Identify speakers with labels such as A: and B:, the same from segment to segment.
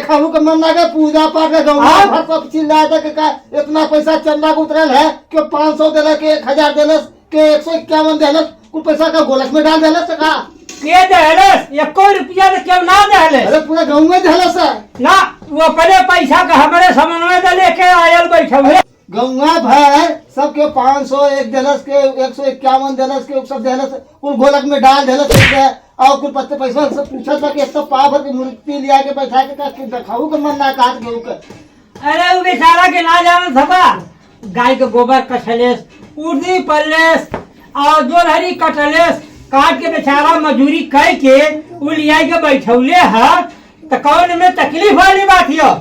A: देखा हूँ कि मन लगे पूजा पाठ है गाँव सब चिल्लाया था कि इतना पैसा चंदा को उतरल है कि 500 देलक के 1000 देलस के 151 देलस कुछ पैसा का गोलक में डाल देलस का
B: के दहलस एको रुपया तो क्यों ना दहलस?
A: अरे पूरा गाँव में देलस
B: ना वो अपने पैसा का हमारे समन्वय में लेके आयल बैठे हुए
A: गौवा भर सबके 500 एक देलस के 151 देलस के सब देलस कुल गोलक में डाल देलस और कुछ पत्ते पैसा सब पूछा था कि एक तो पाव भर की मूर्ति लिया के बैठा के दिखाऊ के मन ना काट गेहूं के।
B: अरे वो बेचारा के ना जाना था गाय के गोबर कटलेस उर्दी पल्लेस और जो हरी कटलेस काट के बेचारा मजूरी कह के वो लिया के बैठौले है तो कौन में तकलीफ वाली बात है।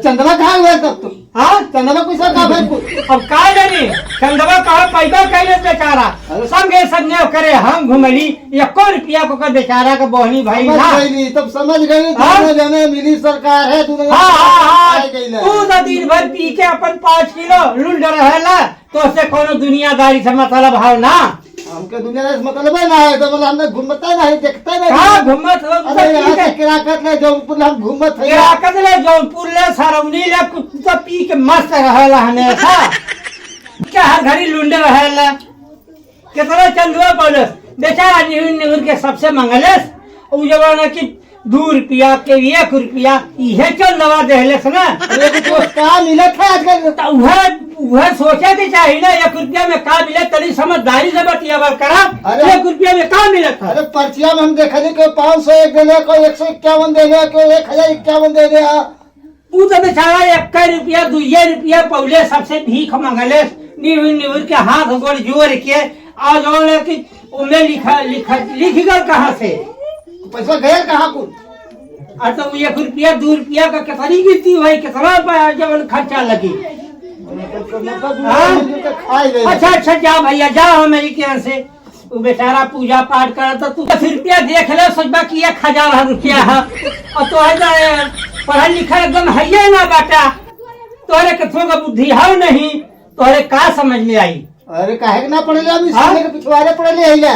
A: चंदवा कहाँ हुआ तब तुम? हाँ चंदवा पैसा कहाँ भाई
B: अब का जानी चंदवा कहा पैसा कैले बेचारा संगे संगे करे हम घुमली एको रुपया को कर बेचारा का बहनी भाई ना
A: तब समझ गई जाने मिली सरकार है तू
B: तो दिन भर पी के अपन 5 किलो लुंड रहेला तो से कोनो दुनियादारी से मतलब भाव ना
A: हमके दुनियादारी से मतलब ना है तो मतलब हमने घूमता नहीं देखता नहीं
B: हाँ घूमत
A: किराकत ले जौनपुर हम घूमत है
B: किराकत ले जौनपुर ले सरौनी ले कुछ पी के मस्त रहेला हमेशा क्या हर घड़ी लुंडे रहेला कितना चंदुआ बोलस बेचारा निहुर के सबसे मंगलेस उ जमाना की 2 रुपया के 1 रुपया ये चल दवा देहले ना
A: का मिलत है आजकल
B: वह सोचे के चाहिए ना 1 रुपया में का मिले तनी समझदारी से बतिया करा 1 रुपया में का मिलत है।
A: अरे पर्चिया में हम देखली के 501 देने को 151 देने को 1051 देने
B: तू तो बेचारा 1 रुपया 2 रुपया पौले सबसे भीख मंगले निहुर के हाथ गोड़ जोड़ के आज की उनमें लिख गल कहाँ से
A: पैसा गया कहाँ को
B: तो 1 रुपया 2 रुपया का कितनी गिनती भाई कितना जब खर्चा लगी। अच्छा जा भैया जाओ अमेरिका से वो बेचारा पूजा पाठ करा तो तू 10 रुपया देख ले सोचबा कि 1000 रुपया है और तो पढ़ा लिखा एकदम है ना बेटा तोहरे के थोड़ा बुद्धि है नहीं तोहरे का समझ में आई।
A: अरे काहे ना पढ़े हम स्कूल के पिछवाड़े पढ़े ले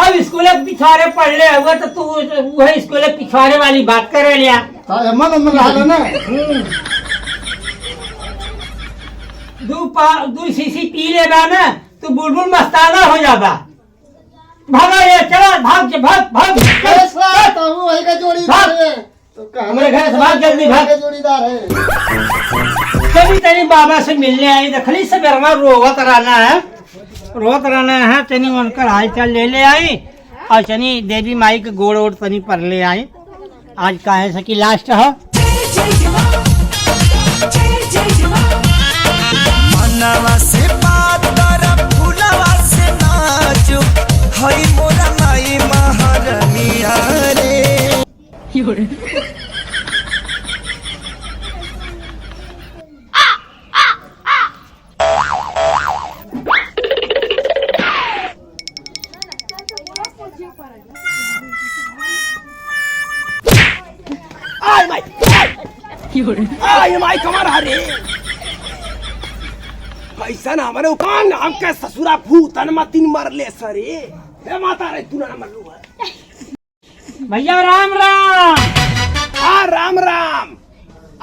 B: अब स्कूल पिछवाड़े पढ़ ले हुआ तो तू वही स्कूल पिछवाड़े वाली बात करे लिया
A: मन रहा ना
B: 2 शीशी पी लेगा ना तो बुलबुल मस्ताना हो जाता भागा ये चला भाग भाग
A: वही का जोड़ीदार है तो
B: हमारे घर से भाग जल्दी भाग
A: जोड़ीदार है
B: कभी तेरी बाबा से मिलने आई दखली से बेरमा रोवत रहना है तनी उनकर हाल चाल ले आई और तनी देवी माई के गोड़ ओड़ तनी पर ले आई आज काहे से कि लास्ट है
C: मनवा से बात कर फुलवा से नाचो हई मोरा माई महारानिया रे
D: आई माई कमर हरे कैसा ना हमारे उकान नाम के ससुरा भूतन मतिन मर ले सरे हे माता रे तू ना मरलू है
B: भैया राम राम।
D: हाँ राम राम।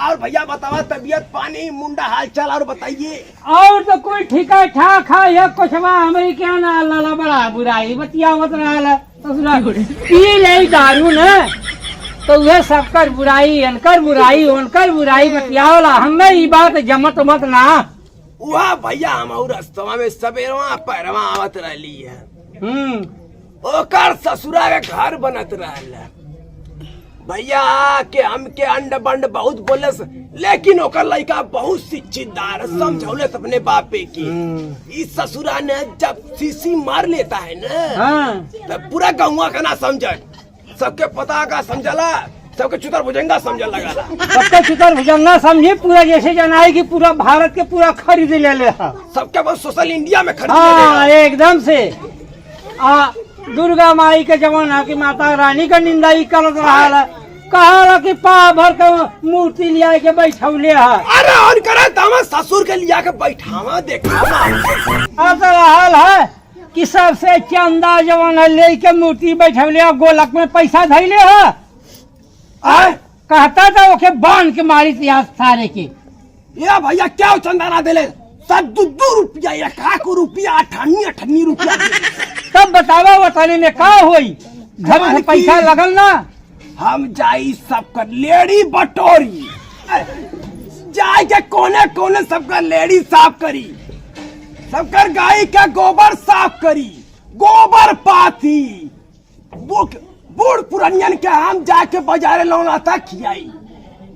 D: और भैया बतावा तबीयत पानी मुंडा हाल चाल और बताइए।
B: और तो कोई ठीका ठाक है ये कुछ हमारे क्या ना लाला बड़ा बुराई बतिया मत रहा ससुरा पी ले दारू न तो वह सबकर बुराई अनकर बुराई बतियावला हमें ये बात जमत मत ना
D: वह भैया हम और रस्तवा में सबेरवा पैरवा आवत रहली है ओकर ससुरा के घर बनत रहल भैया के हमके अंड बंड बहुत बोलस लेकिन ओकर लड़का बहुत शिक्षितदार समझौलस अपने बापे की इस ससुरा ने जब सीसी मार लेता है ना तब पूरा गाँव का ना समझ सबके पता का समझला सबके चुतर भुजंगा समझ लगा
B: सबके चुतर भुजंगा समझे पूरा जैसे जनाई की पूरा भारत के पूरा खरीद ले
D: सबके बहुत सोशल इंडिया में खरीद
B: एकदम से दुर्गा माई के जमाना की माता रानी का निंदा ही करत रहा कहा कि पा भर के मूर्ति लिया के बैठौले है।
D: अरे और करे दामा ससुर के लिया के बैठावा देखावा
B: ऐसा हाल है कि सबसे चंदा जमाना ले के मूर्ति बैठौले गोलक में पैसा धैले है कहता था ओके बांध के मारी थी आज सारे के।
D: ये भैया क्या चंदा ना दिले सब 2 रुपया 1 रुपया 98 रुपया
B: तब बतावा बताने में का होई घर से पैसा लगल ना।
D: हम जाई सबकर लेडी बटोरी जाए के कोने कोने सबका लेडी साफ करी सबकर गाय का गोबर साफ करी गोबर पाती बूढ़ पुरानियन के हम जाके बाजारे लौना था खियाई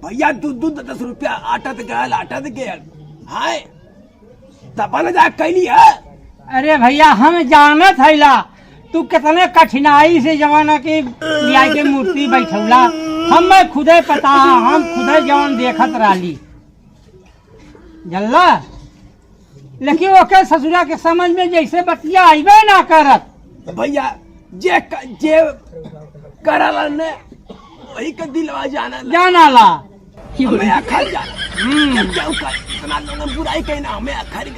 D: भैया 10 रुपया आटा दे गया हाय तब न जा कैली है।
B: अरे भैया हम जानत हैला तू कितने कठिनाई से जमाना के लिया के मूर्ति बैठौला हम खुदे पता हम खुदे जवान देखत रहली जल्ला लेकिन ओके ससुरा के समझ में जैसे बतिया आइबे ना करत
D: भैया जे करला ने वही का दिलवा
B: जाना ला
D: हमें अखर जाना इतना लोगों बुराई कहना हमें अखर